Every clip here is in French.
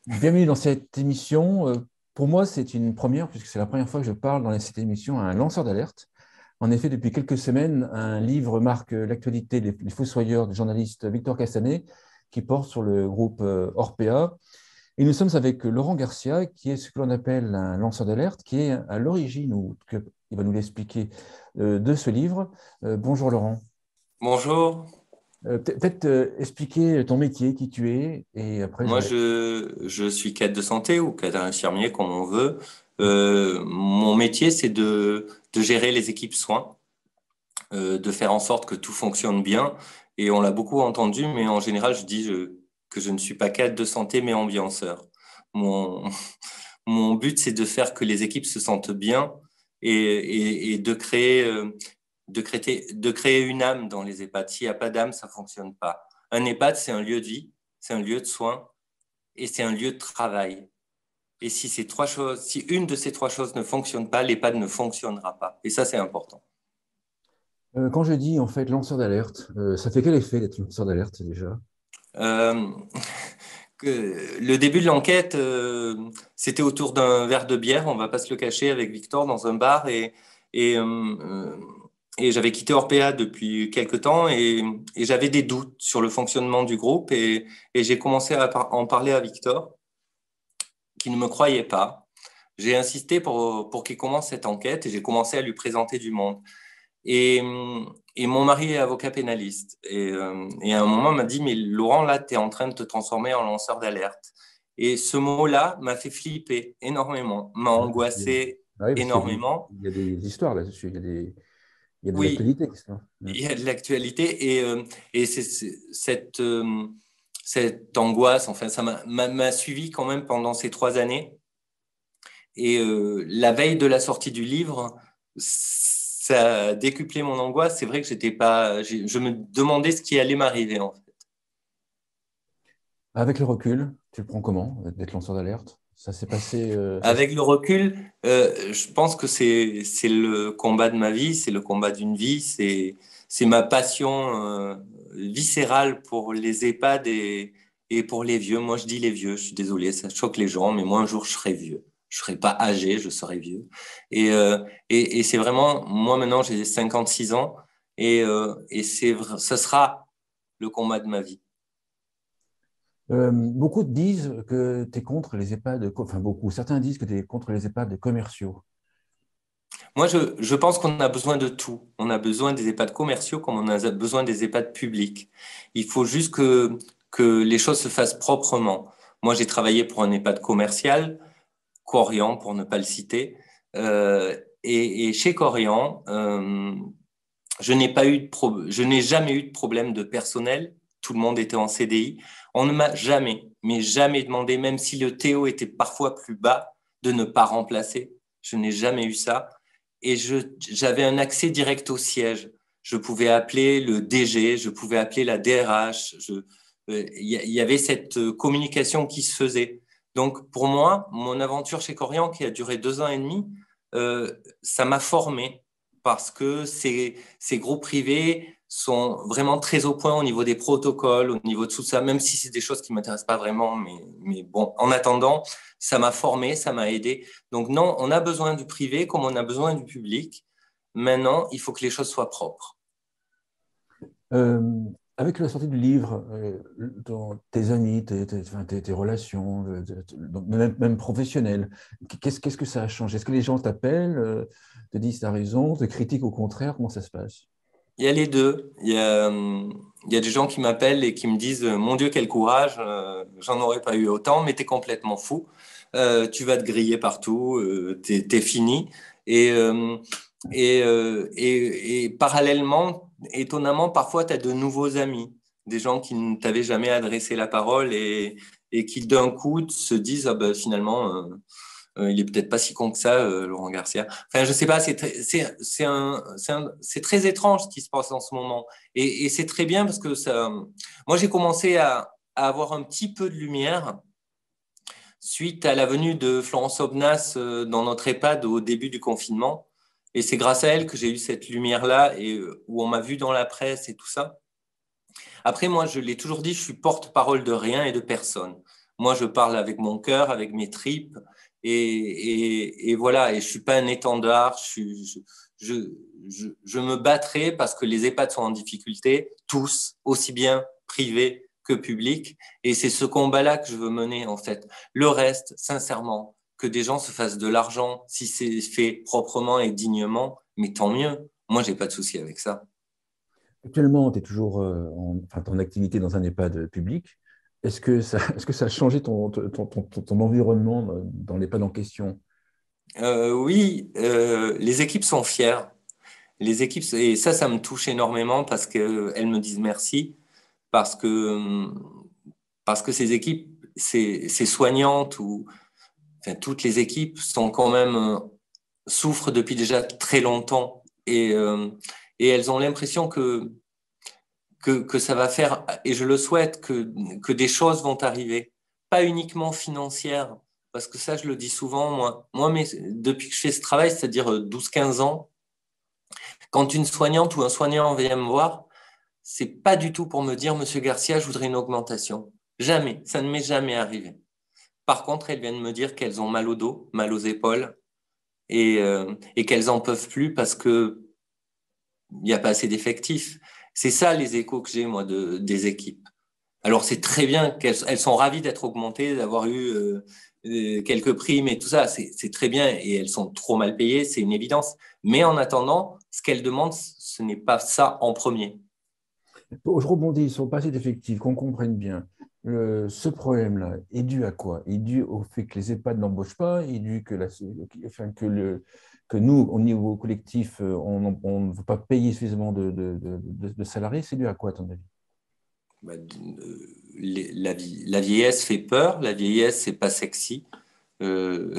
Bienvenue dans cette émission. Pour moi, c'est une première, puisque c'est la première fois que je parle dans cette émission à un lanceur d'alerte. En effet, depuis quelques semaines, un livre marque l'actualité Les Fossoyeurs du journaliste Victor Castanet, qui porte sur le groupe Orpea. Et nous sommes avec Laurent Garcia, qui est ce que l'on appelle un lanceur d'alerte, qui est à l'origine, ou il va nous l'expliquer, de ce livre. Bonjour Laurent. Bonjour, Peut-être expliquer ton métier, qui tu es, et après moi j'aurai... je suis cadre de santé ou cadre infirmier comme on veut. Mon métier c'est de gérer les équipes soins, de faire en sorte que tout fonctionne bien. Et on l'a beaucoup entendu, mais en général que je ne suis pas cadre de santé mais ambianceur. Mon, mon but c'est de faire que les équipes se sentent bien et de créer une âme dans les EHPAD. S'il n'y a pas d'âme, ça ne fonctionne pas. Un EHPAD, c'est un lieu de vie, c'est un lieu de soins et c'est un lieu de travail. Et si une de ces trois choses ne fonctionne pas, l'EHPAD ne fonctionnera pas. Et ça, c'est important. Quand je dis en fait lanceur d'alerte, ça fait quel effet d'être lanceur d'alerte déjà? Euh, le début de l'enquête, c'était autour d'un verre de bière, on va pas se le cacher, avec Victor dans un bar et, euh, et j'avais quitté Orpea depuis quelque temps et j'avais des doutes sur le fonctionnement du groupe et j'ai commencé à en parler à Victor qui ne me croyait pas. J'ai insisté pour qu'il commence cette enquête et j'ai commencé à lui présenter du monde. Et, et mon mari est avocat pénaliste. Et à un moment, il m'a dit, mais Laurent, là, tu es en train de te transformer en lanceur d'alerte. Et ce mot-là m'a fait flipper énormément, m'a Ah, parce qu'il y a- angoissé ah oui, parce qu'il y a énormément. il y a des histoires là-dessus, il y a de Oui, l'actualité. Mm. il y a de l'actualité et cette angoisse, enfin, m'a suivi quand même pendant ces 3 années. Et la veille de la sortie du livre, ça a décuplé mon angoisse. C'est vrai que j'étais pas, je me demandais ce qui allait m'arriver en fait. Avec le recul, tu le prends comment d'être lanceur d'alerte? Ça s'est passé, Avec le recul, je pense que c'est le combat de ma vie, c'est le combat d'une vie, c'est ma passion viscérale pour les EHPAD et pour les vieux. Moi, je dis les vieux. Je suis désolé, ça choque les gens, mais moi un jour je serai vieux. Je serai pas âgé, je serai vieux. Et c'est vraiment moi maintenant j'ai 56 ans et ce sera le combat de ma vie. beaucoup disent que tu es contre les EHPAD, enfin beaucoup, certains disent que tu es contre les EHPAD commerciaux. Moi, je pense qu'on a besoin de tout. On a besoin des EHPAD commerciaux comme on a besoin des EHPAD publics. Il faut juste que les choses se fassent proprement. Moi, j'ai travaillé pour un EHPAD commercial, Corian, pour ne pas le citer. Et chez Corian, je n'ai jamais eu de problème de personnel. Tout le monde était en CDI. On ne m'a jamais, mais jamais demandé, même si le TO était parfois plus bas, de ne pas remplacer. Je n'ai jamais eu ça. Et j'avais un accès direct au siège. Je pouvais appeler le DG, je pouvais appeler la DRH. Il y avait cette communication qui se faisait. Donc, pour moi, mon aventure chez Corian, qui a duré 2 ans et demi, ça m'a formé parce que ces groupes privés sont vraiment très au point au niveau des protocoles, au niveau de tout ça, même si c'est des choses qui ne m'intéressent pas vraiment. Mais bon, en attendant, ça m'a formé, ça m'a aidé. Donc non, on a besoin du privé comme on a besoin du public. Maintenant, il faut que les choses soient propres. Euh, avec la sortie du livre, dans tes amis, enfin, tes relations, même professionnelles, qu'est-ce que ça a changé? Est-ce que les gens t'appellent, te disent tu as raison, te critiquent au contraire? Comment ça se passe? Il y a les deux. Il y a des gens qui m'appellent et qui me disent Mon Dieu, quel courage, j'en aurais pas eu autant, mais t'es complètement fou. Tu vas te griller partout, t'es fini. Et, euh, et parallèlement, étonnamment, parfois, tu as de nouveaux amis, des gens qui ne t'avaient jamais adressé la parole et qui d'un coup se disent ah ben, finalement, il est peut-être pas si con que ça, Laurent Garcia. Enfin, je sais pas, c'est très étrange ce qui se passe en ce moment. Et c'est très bien parce que ça, moi, j'ai commencé à avoir un petit peu de lumière suite à la venue de Florence Aubenas dans notre EHPAD au début du confinement. Et c'est grâce à elle que j'ai eu cette lumière-là et où on m'a vu dans la presse et tout ça. Après, moi, je l'ai toujours dit, je suis porte-parole de rien et de personne. Moi, je parle avec mon cœur, avec mes tripes. Et voilà, et je suis pas un étendard. Je me battrai parce que les EHPAD sont en difficulté, tous, aussi bien privés que publics. Et c'est ce combat-là que je veux mener, en fait. Le reste, sincèrement, que des gens se fassent de l'argent, si c'est fait proprement et dignement, mais tant mieux. Moi, j'ai pas de souci avec ça. Actuellement, tu es toujours enfin, ton activité dans un EHPAD public. Est-ce que ça a changé ton environnement dans l'EHPAD en question? Oui, les équipes sont fières. Les équipes, et ça me touche énormément parce qu'elles me disent merci, parce que, parce que ces équipes, ces soignantes, ou enfin, toutes les équipes sont quand même, souffrent depuis déjà très longtemps. Et elles ont l'impression que ça va faire, et je le souhaite, que des choses vont arriver. Pas uniquement financières, parce que ça, je le dis souvent, moi mais depuis que je fais ce travail, c'est-à-dire 12-15 ans, quand une soignante ou un soignant vient me voir, c'est pas du tout pour me dire, Monsieur Garcia, je voudrais une augmentation. Jamais, ça ne m'est jamais arrivé. Par contre, elles viennent me dire qu'elles ont mal au dos, mal aux épaules, et qu'elles en peuvent plus parce que il n'y a pas assez d'effectifs. C'est ça les échos que j'ai, moi, des équipes. Alors, c'est très bien qu'elles sont ravies d'être augmentées, d'avoir eu quelques primes et tout ça. C'est très bien et elles sont trop mal payées, c'est une évidence. Mais en attendant, ce qu'elles demandent, ce n'est pas ça en premier. Je rebondis sur le passé d'effectifs, qu'on comprenne bien. Ce problème-là est dû à quoi? Il est dû au fait que les EHPAD n'embauchent pas, il est dû enfin, que nous, au niveau collectif, on ne veut pas payer suffisamment de salariés. C'est dû à quoi, à ton avis? Bah, la vieillesse fait peur, la vieillesse, c'est pas sexy. Euh,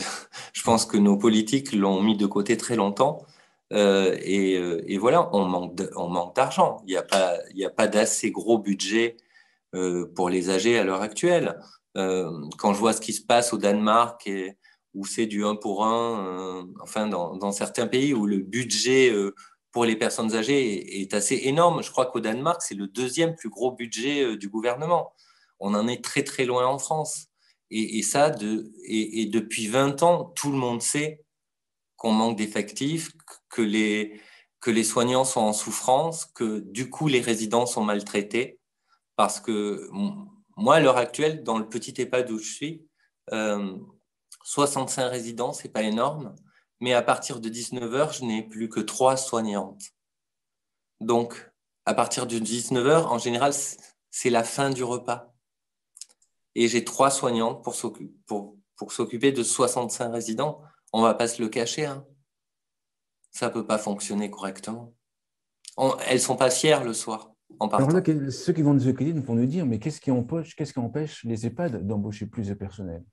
je pense que nos politiques l'ont mis de côté très longtemps. Et voilà, on manque d'argent. Il y a pas d'assez gros budget pour les âgés à l'heure actuelle. Quand je vois ce qui se passe au Danemark, où c'est du un pour un, enfin dans certains pays où le budget pour les personnes âgées est assez énorme. Je crois qu'au Danemark, c'est le deuxième plus gros budget du gouvernement. On en est très très loin en France. Et depuis 20 ans, tout le monde sait qu'on manque d'effectifs, que les soignants sont en souffrance, que du coup les résidents sont maltraités. Parce que moi, à l'heure actuelle, dans le petit EHPAD où je suis, 65 résidents, c'est pas énorme, mais à partir de 19 heures, je n'ai plus que 3 soignantes. Donc, à partir de 19 heures, en général, c'est la fin du repas. Et j'ai 3 soignantes pour s'occuper de 65 résidents. On va pas se le cacher, hein. Ça peut pas fonctionner correctement. Elles sont pas fières le soir en Alors là, partant. ceux qui vont nous écouter vont nous dire, mais qu'est-ce qui empêche les EHPAD d'embaucher plus de personnel?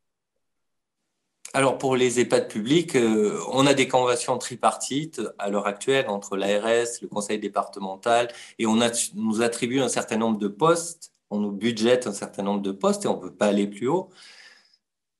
Alors pour les EHPAD publics, on a des conventions tripartites à l'heure actuelle entre l'ARS, le conseil départemental, et nous attribue un certain nombre de postes, on nous budgète un certain nombre de postes et on ne peut pas aller plus haut.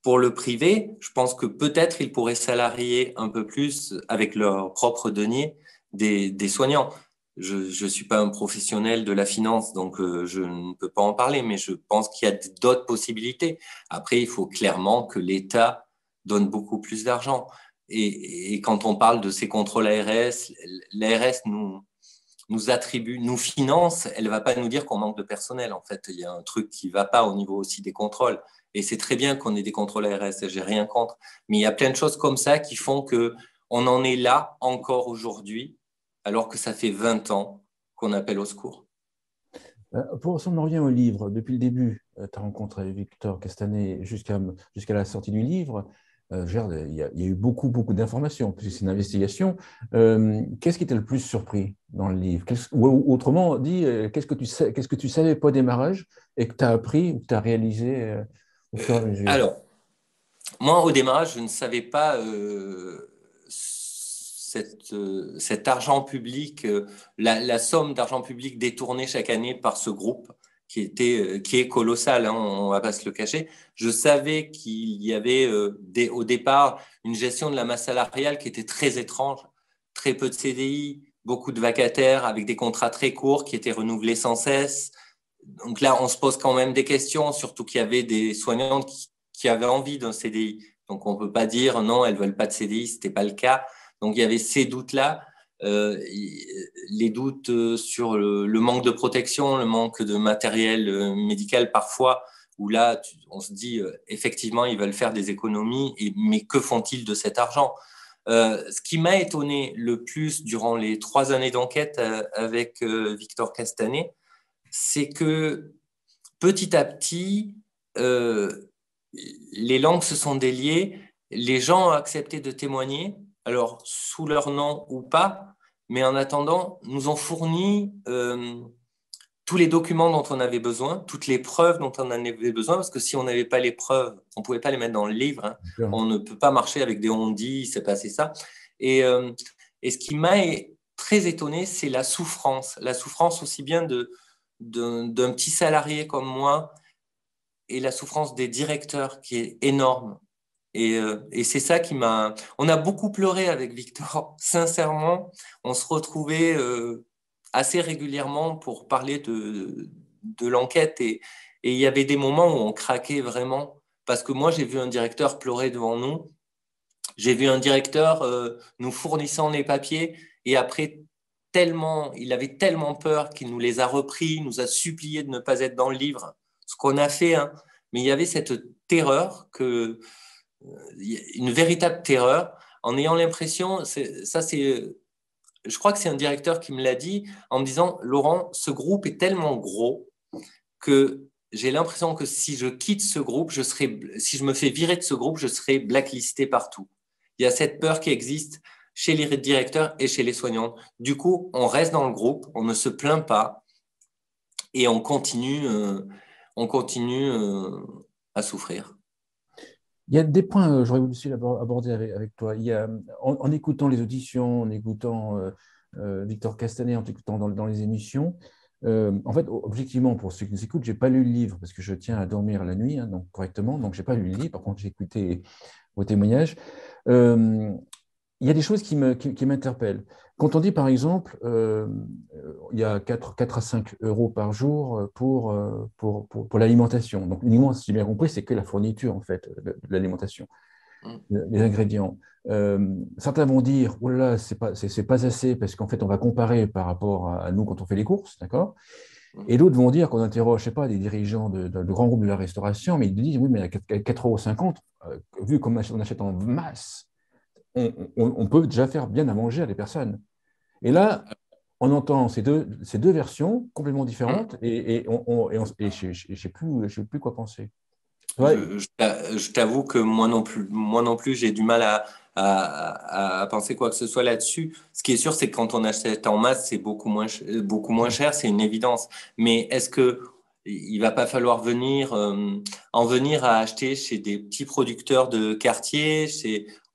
Pour le privé, je pense que peut-être ils pourraient salarier un peu plus avec leurs propres deniers des soignants. Je ne suis pas un professionnel de la finance, donc je ne peux pas en parler, mais je pense qu'il y a d'autres possibilités. Après, il faut clairement que l'État donne beaucoup plus d'argent. Et quand on parle de ces contrôles ARS, l'ARS nous attribue, nous finance, elle ne va pas nous dire qu'on manque de personnel. En fait, il y a un truc qui ne va pas au niveau aussi des contrôles. Et c'est très bien qu'on ait des contrôles ARS, j'ai rien contre. Mais il y a plein de choses comme ça qui font que on en est là encore alors que ça fait 20 ans qu'on appelle au secours. Si on en revient au livre, depuis le début, ta rencontre avec Victor Castanet jusqu'à la sortie du livre, il y a eu beaucoup d'informations, puisque c'est une investigation. Qu'est-ce qui t'a le plus surpris dans le livre? Ou autrement dit, qu'est-ce que tu savais pas au démarrage et que tu as appris ou que tu as réalisé au fur et à mesure? Alors, moi, au démarrage, je ne savais pas cet argent public, la somme d'argent public détournée chaque année par ce groupe qui est colossal, hein, on ne va pas se le cacher. Je savais qu'il y avait au départ une gestion de la masse salariale qui était très étrange, très peu de CDI, beaucoup de vacataires avec des contrats très courts qui étaient renouvelés sans cesse. Donc là, on se pose quand même des questions, surtout qu'il y avait des soignantes qui avaient envie d'un CDI. Donc, on ne peut pas dire non, elles ne veulent pas de CDI, ce n'était pas le cas. Donc, il y avait ces doutes-là, les doutes sur le manque de protection, le manque de matériel médical parfois, où là, on se dit effectivement, ils veulent faire des économies, mais que font-ils de cet argent? Ce qui m'a étonné le plus durant les 3 années d'enquête avec Victor Castanet, c'est que petit à petit, les langues se sont déliées, les gens ont accepté de témoigner, alors sous leur nom ou pas, mais en attendant, nous ont fourni tous les documents dont on avait besoin, toutes les preuves dont on avait besoin, parce que si on n'avait pas les preuves, on ne pouvait pas les mettre dans le livre. Hein. On ne peut pas marcher avec des on-dit, il s'est passé ça. Et ce qui m'a très étonné, c'est la souffrance aussi bien d'un petit salarié comme moi et la souffrance des directeurs qui est énorme. Et c'est ça qui m'a... On a beaucoup pleuré avec Victor, sincèrement. On se retrouvait assez régulièrement pour parler de l'enquête et il y avait des moments où on craquait vraiment parce que moi, j'ai vu un directeur pleurer devant nous. J'ai vu un directeur nous fournissant les papiers et après, il avait tellement peur qu'il nous les a repris, nous a supplié de ne pas être dans le livre, ce qu'on a fait. Hein. Mais il y avait cette terreur, une véritable terreur, en ayant l'impression, je crois que c'est un directeur qui me l'a dit, en me disant, Laurent, ce groupe est tellement gros que j'ai l'impression que si je quitte ce groupe, si je me fais virer de ce groupe, je serai blacklisté partout. Il y a cette peur qui existe chez les directeurs et chez les soignants. Du coup, on reste dans le groupe, on ne se plaint pas et on continue à souffrir. Il y a des points que j'aurais voulu aussi aborder avec toi. Il y a, en écoutant les auditions, en écoutant Victor Castanet, en écoutant dans les émissions, en fait, objectivement, pour ceux qui nous écoutent, je n'ai pas lu le livre parce que je tiens à dormir la nuit, hein, donc correctement, donc je n'ai pas lu le livre. Par contre, j'ai écouté vos témoignages. Il y a des choses qui m'interpellent. Quand on dit, par exemple, il y a 4 à 5 euros par jour pour l'alimentation. Donc, uniquement, si j'ai bien compris, c'est que la fourniture, en fait, de l'alimentation, les ingrédients. Certains vont dire, oh là là, c'est pas assez, parce qu'en fait, on va comparer par rapport à nous quand on fait les courses, d'accord? Et d'autres vont dire, qu'on interroge, je sais pas, des dirigeants de grands groupes de la restauration, mais ils disent, oui, mais à 4,50 €, vu qu'on achète en masse, on peut déjà faire bien à manger à des personnes. Et là, on entend ces deux versions complètement différentes et je ne sais plus quoi penser. Ouais. Je t'avoue que moi non plus, j'ai du mal à penser quoi que ce soit là-dessus. Ce qui est sûr, c'est que quand on achète en masse, c'est beaucoup moins cher, c'est une évidence. Mais est-ce que il va pas falloir en venir à acheter chez des petits producteurs de quartier?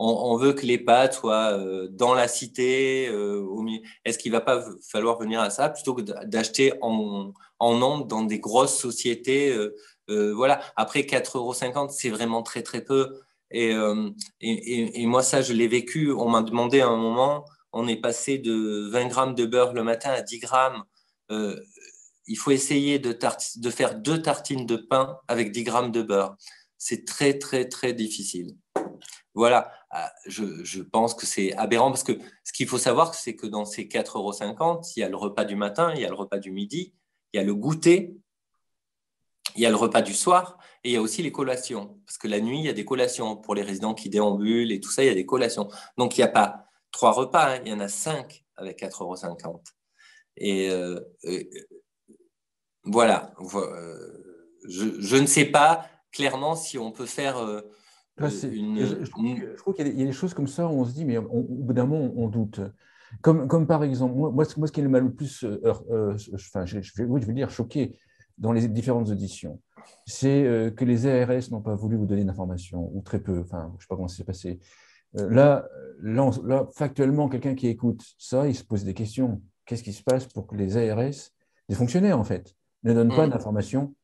On veut que les pâtes soient dans la cité. Est-ce qu'il va pas falloir venir à ça plutôt que d'acheter en nombre dans des grosses sociétés? Voilà. Après, 4,50 €, c'est vraiment très, très peu. Et moi, ça, je l'ai vécu. On m'a demandé à un moment, on est passé de 20 grammes de beurre le matin à 10 grammes. Il faut essayer de faire 2 tartines de pain avec 10 grammes de beurre. C'est très, très, très difficile. Voilà, je pense que c'est aberrant parce que ce qu'il faut savoir, c'est que dans ces 4,50 €, il y a le repas du matin, il y a le repas du midi, il y a le goûter, il y a le repas du soir et il y a aussi les collations. Parce que la nuit, il y a des collations pour les résidents qui déambulent et tout ça, il y a des collations. Donc, il n'y a pas 3 repas, hein, il y en a 5 avec 4,50 €. Et voilà. Je ne sais pas clairement si on peut faire je trouve qu'il y a des choses comme ça où on se dit, mais au bout d'un moment, on doute. Comme par exemple, moi, ce qui m'a le plus, enfin, je vais dire, choqué dans les différentes auditions, c'est que les ARS n'ont pas voulu vous donner d'informations, ou très peu, enfin, je ne sais pas comment ça s'est passé. Là, factuellement, quelqu'un qui écoute ça, il se pose des questions. Qu'est-ce qui se passe pour que les ARS, des fonctionnaires en fait, ne donnent pas d'informations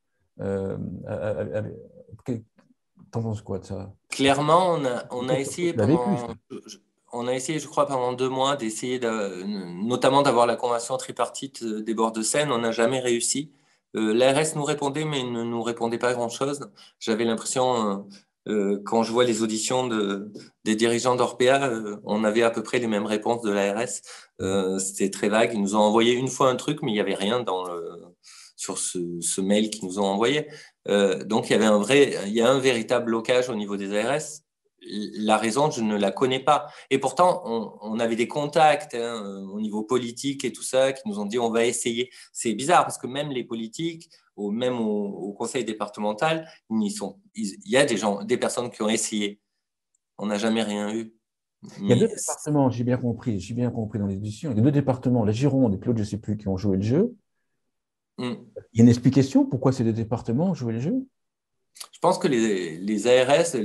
T'en penses quoi de ça? Clairement, on a essayé vécu, je crois, pendant 2 mois d'essayer notamment d'avoir la convention tripartite des bords de Seine. On n'a jamais réussi. L'ARS nous répondait, mais ne nous répondait pas grand-chose. J'avais l'impression, quand je vois les auditions des dirigeants d'Orpea, on avait à peu près les mêmes réponses de l'ARS. C'était très vague. Ils nous ont envoyé une fois un truc, mais il n'y avait rien sur ce mail qu'ils nous ont envoyé. Donc, il y a un véritable blocage au niveau des ARS. La raison, je ne la connais pas. Et pourtant, on avait des contacts au niveau politique et tout ça qui nous ont dit on va essayer. C'est bizarre parce que même les politiques, même au conseil départemental, il y a des personnes qui ont essayé. On n'a jamais rien eu. Il y a deux Mais départements, j'ai bien compris dans l'édition, il y a deux départements, la Gironde et puis l'autre, je ne sais plus, qui ont joué le jeu. Il y a une explication pourquoi ces deux départements ont joué le jeu? je pense que les ARS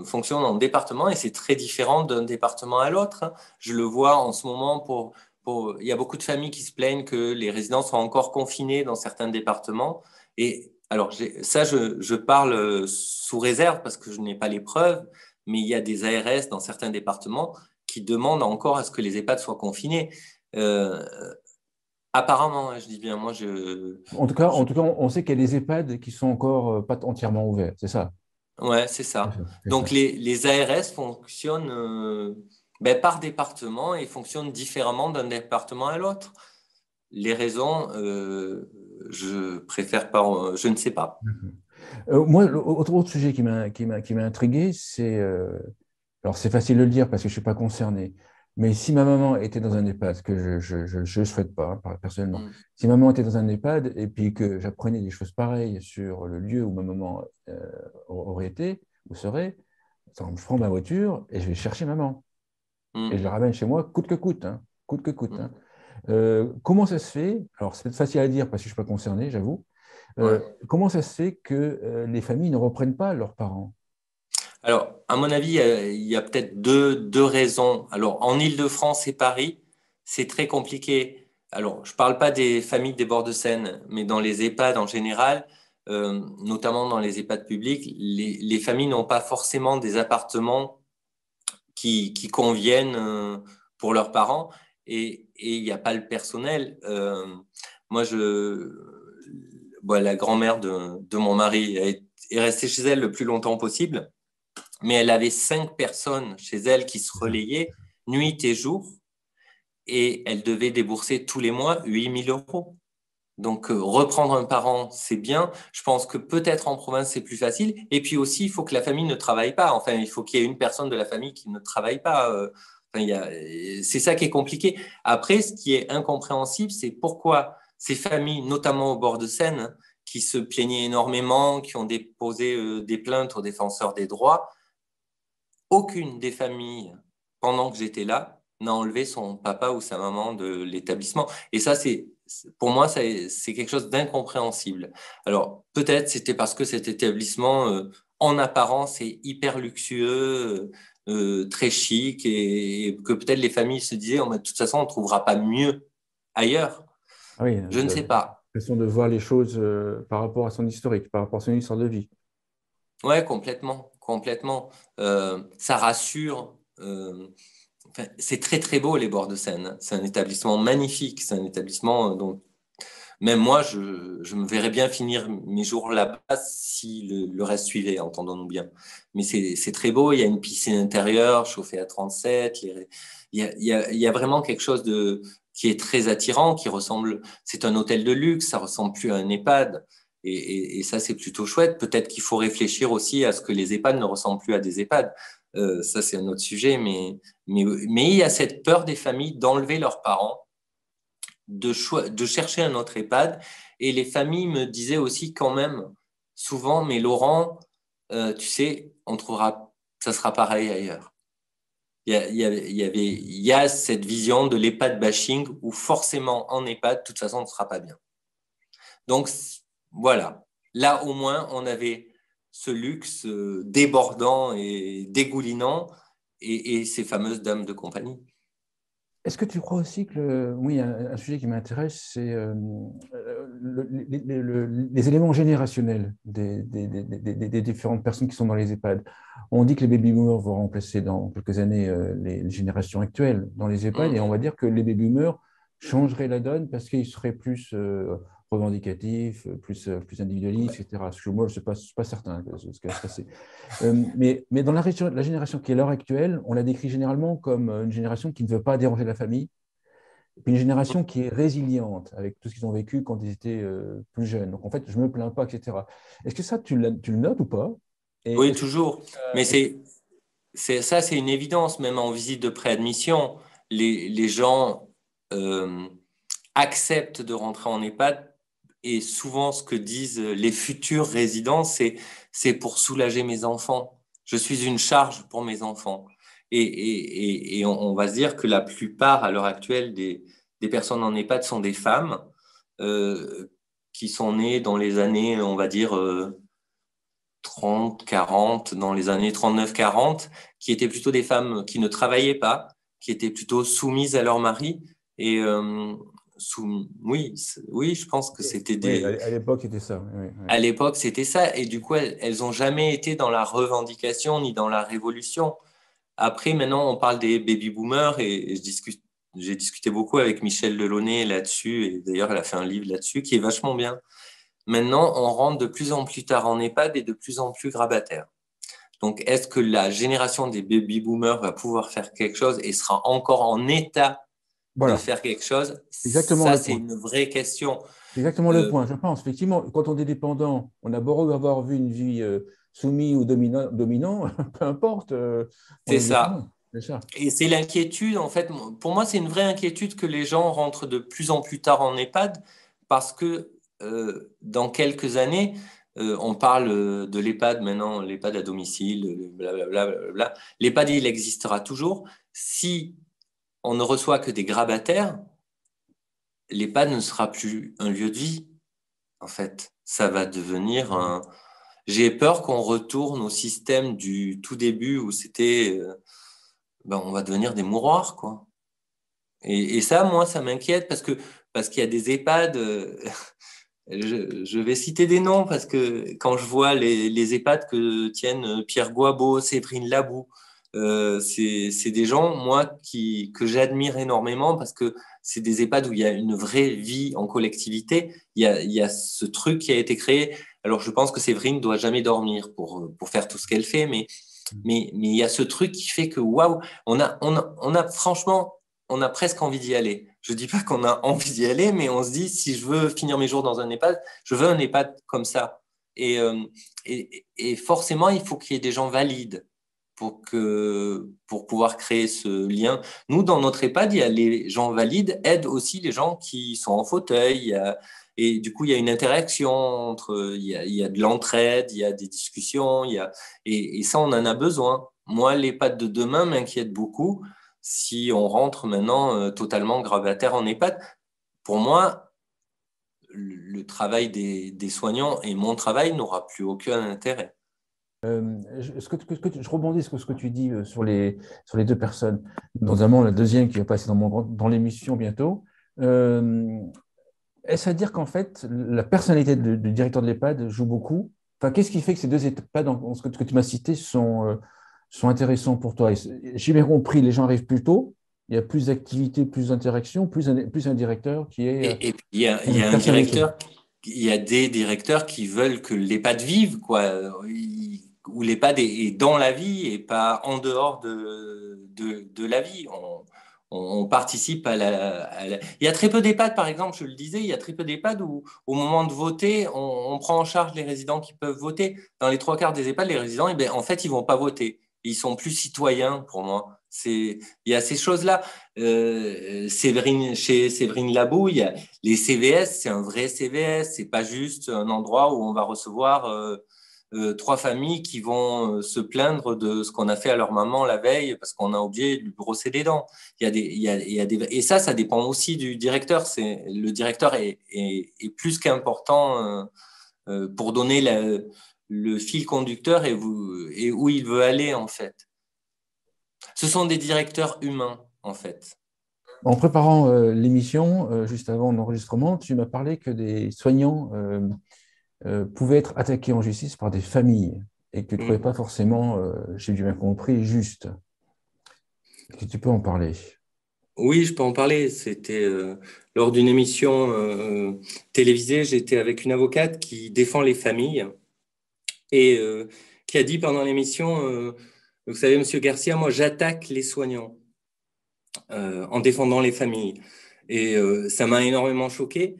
fonctionnent en département et c'est très différent d'un département à l'autre. Je le vois en ce moment il y a beaucoup de familles qui se plaignent que les résidents sont encore confinés dans certains départements. Et alors, je parle sous réserve parce que je n'ai pas les preuves, mais il y a des ARS dans certains départements qui demandent encore à ce que les EHPAD soient confinés. Euh, Apparemment, hein, je dis bien, En tout cas, on sait qu'il y a des EHPAD qui sont encore pas entièrement ouverts, c'est ça? ouais, c'est C'est ça. ça, c'est Donc, ça. les ARS fonctionnent par département et fonctionnent différemment d'un département à l'autre. Les raisons, je préfère pas, je ne sais pas. Moi, autre sujet qui m'a intrigué, c'est, alors c'est facile de le dire parce que je ne suis pas concerné, mais si ma maman était dans un EHPAD, ce que je ne souhaite pas, hein, personnellement, Mm, si ma maman était dans un EHPAD et puis que j'apprenais des choses pareilles sur le lieu où ma maman aurait été ou serait, je prends ma voiture et je vais chercher maman. Et je mm, la ramène chez moi coûte que coûte, hein, coûte que coûte, hein. mm. Comment ça se fait? Alors, c'est peut-être facile à dire parce que je ne suis pas concerné, j'avoue. Ouais. Comment ça se fait que les familles ne reprennent pas leurs parents? Alors, à mon avis, il y a peut-être deux raisons. Alors, en Île-de-France et Paris, c'est très compliqué. Alors, je ne parle pas des familles des bords de Seine, mais dans les EHPAD en général, notamment dans les EHPAD publics, les familles n'ont pas forcément des appartements qui conviennent pour leurs parents et il n'y a pas le personnel. Moi, la grand-mère de mon mari est restée chez elle le plus longtemps possible, mais elle avait 5 personnes chez elle qui se relayaient nuit et jour et elle devait débourser tous les mois 8 000 euros. Donc, reprendre un parent, c'est bien. Je pense que peut-être en province, c'est plus facile. Et puis aussi, il faut que la famille ne travaille pas. Enfin, il faut qu'il y ait une personne de la famille qui ne travaille pas. Enfin, c'est ça qui est compliqué. Après, ce qui est incompréhensible, c'est pourquoi ces familles, notamment au bord de Seine, qui se plaignaient énormément, qui ont déposé des plaintes aux défenseurs des droits, aucune des familles, pendant que j'étais là, n'a enlevé son papa ou sa maman de l'établissement. Et ça, pour moi, c'est quelque chose d'incompréhensible. Alors, peut-être c'était parce que cet établissement, en apparence, est hyper luxueux, très chic, et que peut-être les familles se disaient, oh, mais de toute façon, on ne trouvera pas mieux ailleurs. Ah oui, Je ne sais pas. façon de voir les choses par rapport à son historique, par rapport à son histoire de vie. Ouais, complètement, complètement. Ça rassure. Enfin, c'est très très beau les bords de Seine, hein. C'est un établissement magnifique. C'est un établissement dont même moi, je me verrais bien finir mes jours là-bas si le reste suivait, entendons-nous bien. Mais c'est très beau. Il y a une piscine intérieure chauffée à 37. Il y a vraiment quelque chose qui est très attirant, qui ressemble. C'est un hôtel de luxe. Ça ressemble plus à un EHPAD. Et ça, c'est plutôt chouette. Peut-être qu'il faut réfléchir aussi à ce que les EHPAD ne ressemblent plus à des EHPAD. Ça, c'est un autre sujet. Mais il y a cette peur des familles d'enlever leurs parents de chercher un autre EHPAD. Et les familles me disaient aussi quand même souvent, mais Laurent, tu sais, ça sera pareil ailleurs. Il y a cette vision de l'EHPAD bashing où forcément en EHPAD, de toute façon, on ne sera pas bien. Donc voilà, là au moins, on avait ce luxe débordant et dégoulinant et ces fameuses dames de compagnie. Est-ce que tu crois aussi que, oui, un sujet qui m'intéresse, c'est les éléments générationnels des différentes personnes qui sont dans les EHPAD. On dit que les baby-boomers vont remplacer dans quelques années les générations actuelles dans les EHPAD, et on va dire que les baby-boomers changeraient la donne parce qu'ils seraient plus revendicatif, plus individualiste, etc. Parce que moi, je ne suis pas certain de ce qui va se passer. Mais dans la génération qui est l'heure actuelle, on la décrit généralement comme une génération qui ne veut pas déranger la famille, et puis une génération qui est résiliente avec tout ce qu'ils ont vécu quand ils étaient plus jeunes. Donc, en fait, je ne me plains pas, etc. Est-ce que ça, tu le notes ou pas? Et Oui, est-ce que, toujours. Mais c'est une évidence, même en visite de préadmission. Les gens acceptent de rentrer en EHPAD et souvent ce que disent les futurs résidents, c'est pour soulager mes enfants. Je suis une charge pour mes enfants. Et on va se dire que la plupart, à l'heure actuelle, des personnes en EHPAD sont des femmes euh, qui sont nées dans les années, on va dire, 30, 40, dans les années 39-40, qui étaient plutôt des femmes qui ne travaillaient pas, qui étaient plutôt soumises à leur mari. Et oui, oui, je pense que c'était oui, des... à l'époque, c'était ça. Oui, oui. À l'époque, c'était ça. Et du coup, elles n'ont jamais été dans la revendication ni dans la révolution. Après, maintenant, on parle des baby boomers et j'ai discuté beaucoup avec Michel Delaunay là-dessus. Et d'ailleurs, elle a fait un livre là-dessus qui est vachement bien. Maintenant, on rentre de plus en plus tard en EHPAD et de plus en plus grabataire. Donc, est-ce que la génération des baby boomers va pouvoir faire quelque chose et sera encore en état de Voilà, faire quelque chose? exactement Ça, le c'est point. une vraie question. C'est exactement le Euh, point. Je pense, effectivement, quand on est dépendant, on a beau avoir vu une vie soumise ou dominant, peu importe, on c'est est dépendant. ça. C'est ça. Et c'est l'inquiétude, en fait. Pour moi, c'est une vraie inquiétude que les gens rentrent de plus en plus tard en EHPAD parce que dans quelques années, on parle de l'EHPAD maintenant, l'EHPAD à domicile, blablabla. Bla. L'EHPAD, il existera toujours. Si on ne reçoit que des grabataires, l'EHPAD ne sera plus un lieu de vie, en fait. Ça va devenir un... J'ai peur qu'on retourne au système du tout début où c'était... ben, on va devenir des mouroirs, quoi. Et ça, moi, ça m'inquiète parce qu'il y a des EHPAD... je vais citer des noms parce que quand je vois les EHPAD que tiennent Pierre Goibeau, Séverine Labou, c'est des gens, moi, que j'admire énormément parce que c'est des EHPAD où il y a une vraie vie en collectivité. Il y a ce truc qui a été créé. Alors, je pense que Séverine ne doit jamais dormir pour faire tout ce qu'elle fait, mais il y a ce truc qui fait que, waouh, on a franchement, on a presque envie d'y aller. Je dis pas qu'on a envie d'y aller, mais on se dit, si je veux finir mes jours dans un EHPAD, je veux un EHPAD comme ça. Et, et forcément, il faut qu'il y ait des gens valides pour pouvoir créer ce lien. Nous, dans notre EHPAD, il y a les gens valides aident aussi les gens qui sont en fauteuil. Et du coup, il y a une interaction entre, il y a de l'entraide, il y a des discussions, et ça, on en a besoin. Moi, l'EHPAD de demain m'inquiète beaucoup si on rentre maintenant totalement grabataire en EHPAD. Pour moi, le travail des soignants et mon travail n'aura plus aucun intérêt. Je rebondis sur ce que tu dis sur les deux personnes, notamment la deuxième qui va passer dans l'émission bientôt. Euh, Est-ce à dire qu'en fait, la personnalité du directeur de l'EHPAD joue beaucoup? Enfin, qu'est-ce qui fait que ces deux EHPAD, ce que tu m'as cité, sont intéressants pour toi? J'ai bien compris, les gens arrivent plus tôt, il y a plus d'activité, plus d'interactions, plus un directeur qui est Et puis, il y une a un personnalité. directeur, il y a des directeurs qui veulent que l'EHPAD vive, quoi, où l'EHPAD est dans la vie et pas en dehors de la vie. On participe Il y a très peu d'EHPAD, par exemple, je le disais, il y a très peu d'EHPAD où, au moment de voter, on prend en charge les résidents qui peuvent voter. Dans les trois quarts des EHPAD, les résidents, eh bien, en fait, ils vont pas voter. Ils sont plus citoyens, pour moi. Il y a ces choses-là. Chez Séverine Labou, il y a les CVS, c'est un vrai CVS, c'est pas juste un endroit où on va recevoir trois familles qui vont se plaindre de ce qu'on a fait à leur maman la veille parce qu'on a oublié de lui brosser les dents. Et ça dépend aussi du directeur. Le directeur est plus qu'important pour donner le fil conducteur et où il veut aller en fait. Ce sont des directeurs humains en fait. En préparant l'émission, juste avant l'enregistrement, tu m'as parlé que des soignants pouvaient être attaqués en justice par des familles et que tu ne trouvais Mm. pas forcément, j'ai bien compris, juste. Est-ce que tu peux en parler? Oui, je peux en parler. C'était lors d'une émission télévisée, j'étais avec une avocate qui défend les familles et qui a dit pendant l'émission, vous savez, Monsieur Garcia, moi j'attaque les soignants en défendant les familles. Et ça m'a énormément choqué.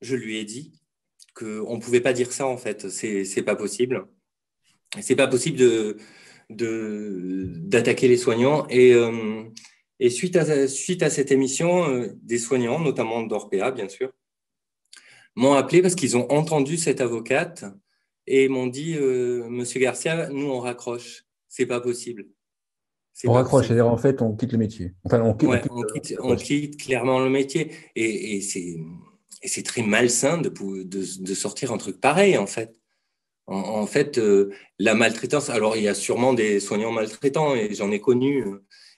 Je lui ai dit qu'on ne pouvait pas dire ça en fait. C'est pas possible. C'est pas possible d'attaquer les soignants. Et suite à cette émission, des soignants, notamment d'Orpea, bien sûr, m'ont appelé parce qu'ils ont entendu cette avocate et m'ont dit Monsieur Garcia, nous on raccroche, c'est pas possible, c'est On pas raccroche, possible. c'est-à-dire en fait, on quitte le métier. Enfin, on Ouais, quitte le on poste. quitte clairement le métier et c'est très malsain de sortir un truc pareil en fait. En fait, la maltraitance, alors il y a sûrement des soignants maltraitants, et j'en ai connu,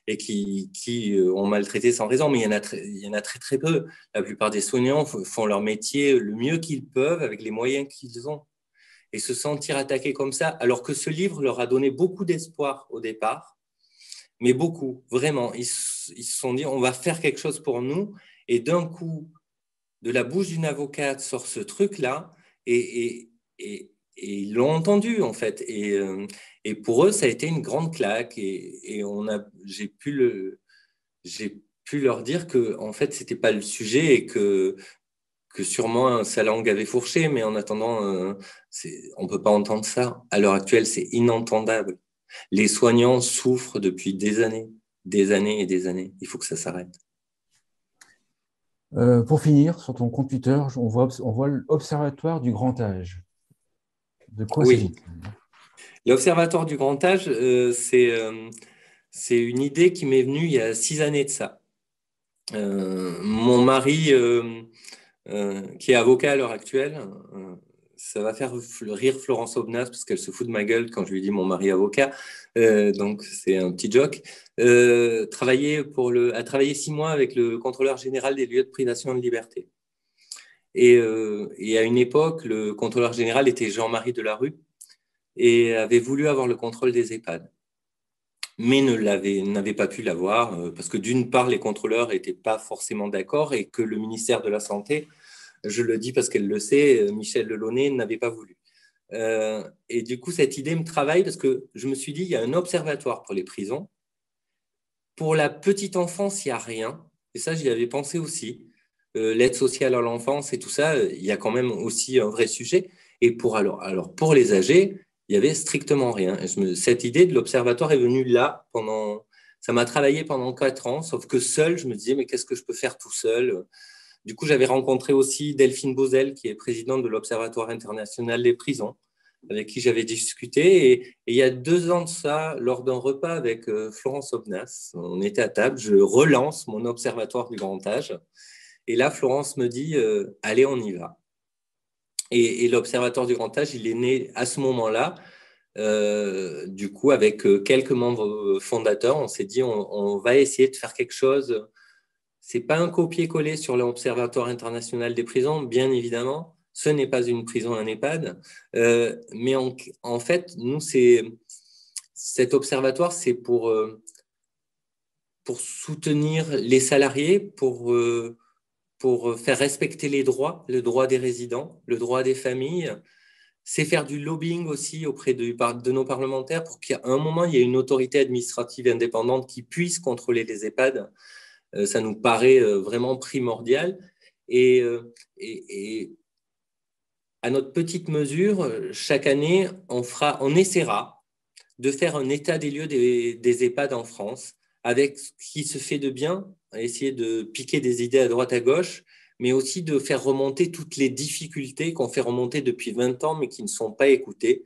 et qui ont maltraité sans raison, mais il y en a très très peu. La plupart des soignants font leur métier le mieux qu'ils peuvent avec les moyens qu'ils ont. Et se sentir attaqué comme ça, alors que ce livre leur a donné beaucoup d'espoir au départ, mais beaucoup, vraiment. Ils se sont dit, on va faire quelque chose pour nous, et d'un coup, de la bouche d'une avocate sort ce truc-là, et ils l'ont entendu, en fait. Et pour eux, ça a été une grande claque. J'ai pu leur dire que, en fait, c'était pas le sujet et que sûrement sa langue avait fourché, mais en attendant, on peut pas entendre ça. À l'heure actuelle, c'est inentendable. Les soignants souffrent depuis des années et des années. Il faut que ça s'arrête. Pour finir, sur ton compte Twitter, on voit l'Observatoire du grand âge. De quoi Oui, s'agit-il? l'Observatoire du grand âge, c'est une idée qui m'est venue il y a 6 années de ça. Mon mari, qui est avocat à l'heure actuelle, ça va faire rire Florence Aubenas parce qu'elle se fout de ma gueule quand je lui dis mon mari avocat. Donc c'est un petit joke. A travaillé 6 mois avec le contrôleur général des lieux de privation de liberté. Et à une époque, le contrôleur général était Jean-Marie Delarue et avait voulu avoir le contrôle des EHPAD, mais n'avait pas pu l'avoir parce que d'une part, les contrôleurs n'étaient pas forcément d'accord et que le ministère de la Santé, je le dis parce qu'elle le sait, Michel Delaunay n'avait pas voulu. Et du coup, cette idée me travaille parce que je me suis dit, il y a un observatoire pour les prisons. Pour la petite enfance, il n'y a rien. Et ça, j'y avais pensé aussi. L'aide sociale à l'enfance et tout ça, il y a quand même aussi un vrai sujet. Et pour les âgés, il y avait strictement rien. Cette idée de l'observatoire est venue là ça m'a travaillé pendant 4 ans, sauf que seul, je me disais, mais qu'est-ce que je peux faire tout seul? Du coup, j'avais rencontré aussi Delphine Bauzel, qui est présidente de l'Observatoire international des prisons, avec qui j'avais discuté. Et il y a 2 ans de ça, lors d'un repas avec Florence Aubenas, on était à table, je relance mon Observatoire du grand âge. Et là, Florence me dit, allez, on y va. Et l'Observatoire du grand âge, il est né à ce moment-là. Du coup, avec quelques membres fondateurs, on s'est dit, on va essayer de faire quelque chose. C'est pas un copier-coller sur l'Observatoire international des prisons, bien évidemment. Ce n'est pas une prison, un EHPAD. Mais en fait, nous, cet observatoire, c'est pour soutenir les salariés, pour faire respecter les droits, le droit des résidents, le droit des familles. C'est faire du lobbying aussi auprès de nos parlementaires pour qu'à un moment, il y ait une autorité administrative indépendante qui puisse contrôler les EHPAD. Ça nous paraît vraiment primordial. Et, euh, et à notre petite mesure, chaque année, on essaiera de faire un état des lieux des EHPAD en France, avec ce qui se fait de bien, essayer de piquer des idées à droite à gauche, mais aussi de faire remonter toutes les difficultés qu'on fait remonter depuis 20 ans, mais qui ne sont pas écoutées.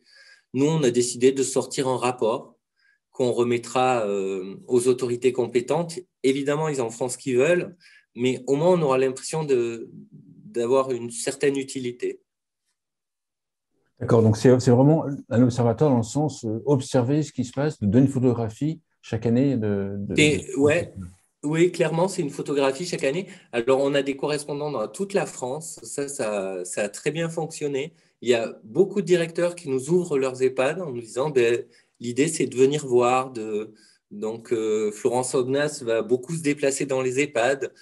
Nous, on a décidé de sortir un rapport qu'on remettra aux autorités compétentes. Évidemment, ils en feront ce qu'ils veulent, mais au moins, on aura l'impression d'avoir une certaine utilité. D'accord, donc c'est vraiment un observatoire dans le sens observer ce qui se passe, de donner une photographie chaque année Ouais, oui, clairement, c'est une photographie chaque année. Alors, on a des correspondants dans toute la France. Ça a très bien fonctionné. Il y a beaucoup de directeurs qui nous ouvrent leurs EHPAD en nous disant, ben, l'idée, c'est de venir voir, Donc, Florence Ognas va beaucoup se déplacer dans les EHPAD,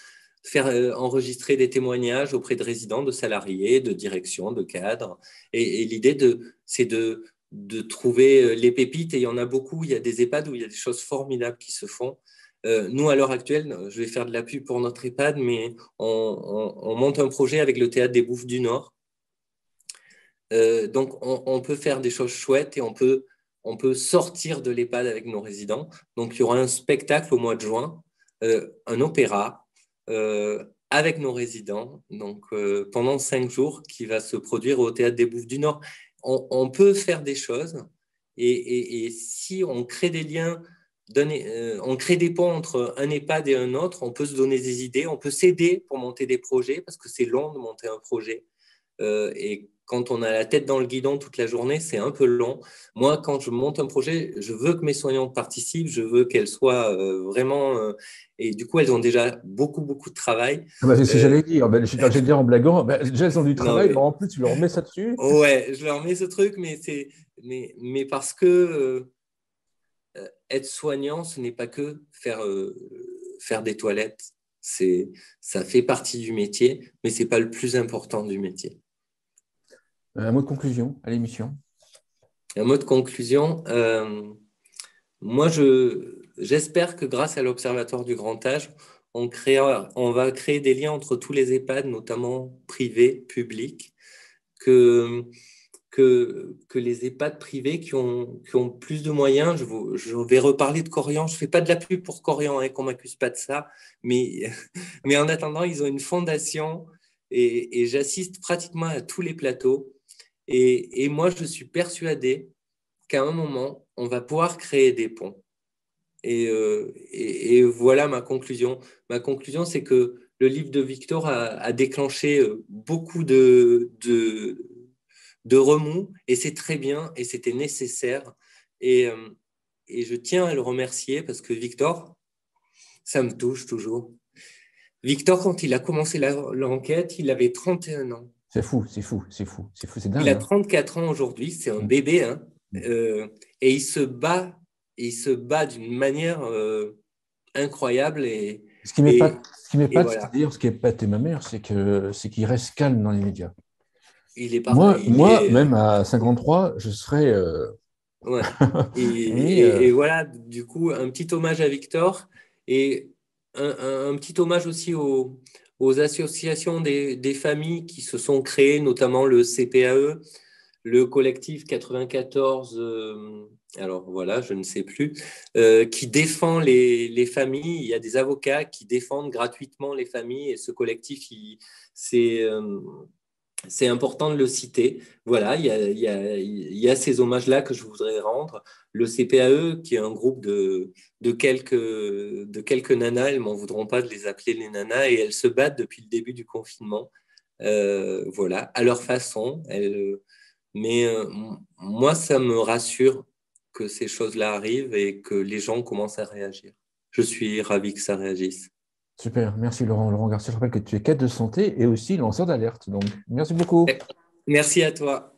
faire enregistrer des témoignages auprès de résidents, de salariés, de direction, de cadres. Et l'idée, c'est de trouver les pépites. Et il y en a beaucoup. Il y a des EHPAD où il y a des choses formidables qui se font. Nous, à l'heure actuelle, je vais faire de la pub pour notre EHPAD, mais on monte un projet avec le Théâtre des Bouffes du Nord. Donc, on peut faire des choses chouettes et on peut sortir de l'EHPAD avec nos résidents. Donc, il y aura un spectacle au mois de juin, un opéra avec nos résidents, donc pendant 5 jours, qui va se produire au Théâtre des Bouffes du Nord. On peut faire des choses et si on crée des liens, on crée des ponts entre un EHPAD et un autre, on peut se donner des idées, on peut s'aider pour monter des projets parce que c'est long de monter un projet. Et quand on a la tête dans le guidon toute la journée, c'est un peu long. Moi, quand je monte un projet, je veux que mes soignantes participent, je veux qu'elles soient vraiment… et du coup, elles ont déjà beaucoup, beaucoup de travail. Ah bah, c'est ce que j'allais dire. Ben, j'allais dire en blaguant, ben, déjà, elles ont du Non, travail, mais mais, en plus, tu leur mets ça dessus. ouais, je leur mets ce truc, mais parce que être soignant, ce n'est pas que faire des toilettes. Ça fait partie du métier, mais ce n'est pas le plus important du métier. Un mot de conclusion à l'émission. Un mot de conclusion, moi, j'espère que grâce à l'Observatoire du grand âge, on va créer des liens entre tous les EHPAD, notamment privés, publics, que les EHPAD privés qui ont plus de moyens. Je vais reparler de Corian. Je ne fais pas de la pub pour Corian, qu'on ne m'accuse pas de ça. Mais en attendant, ils ont une fondation et j'assiste pratiquement à tous les plateaux. Et moi, je suis persuadé qu'à un moment, on va pouvoir créer des ponts. Et voilà ma conclusion. Ma conclusion, c'est que le livre de Victor a déclenché beaucoup de remous, et c'est très bien, et c'était nécessaire. Et, et je tiens à le remercier parce que Victor, ça me touche toujours. Victor, quand il a commencé l'enquête, il avait 31 ans. C'est fou, c'est fou, c'est fou, c'est fou, c'est dingue. Il a Hein. 34 ans aujourd'hui, c'est un bébé, hein, et il se bat d'une manière incroyable. Ce qui m'épate, Voilà. c'est-à-dire ce qui épate ma mère, c'est qu'il reste calme dans les médias. Il est Moi, même à 53, je serais. Ouais. Et, Et voilà, du coup, un petit hommage à Victor et un petit hommage aussi aux associations des familles qui se sont créées, notamment le CPAE, le collectif 94, alors voilà, je ne sais plus, qui défend les familles. Il y a des avocats qui défendent gratuitement les familles et ce collectif, c'est important de le citer. Voilà, il y a ces hommages-là que je voudrais rendre. Le CPAE, qui est un groupe de quelques nanas, elles ne m'en voudront pas de les appeler les nanas, et elles se battent depuis le début du confinement. Voilà, à leur façon. Mais moi, ça me rassure que ces choses-là arrivent et que les gens commencent à réagir. Je suis ravi que ça réagisse. super, merci Laurent. Laurent Garcia, je rappelle que tu es cadre de santé et aussi lanceur d'alerte. Donc, merci beaucoup. Merci à toi.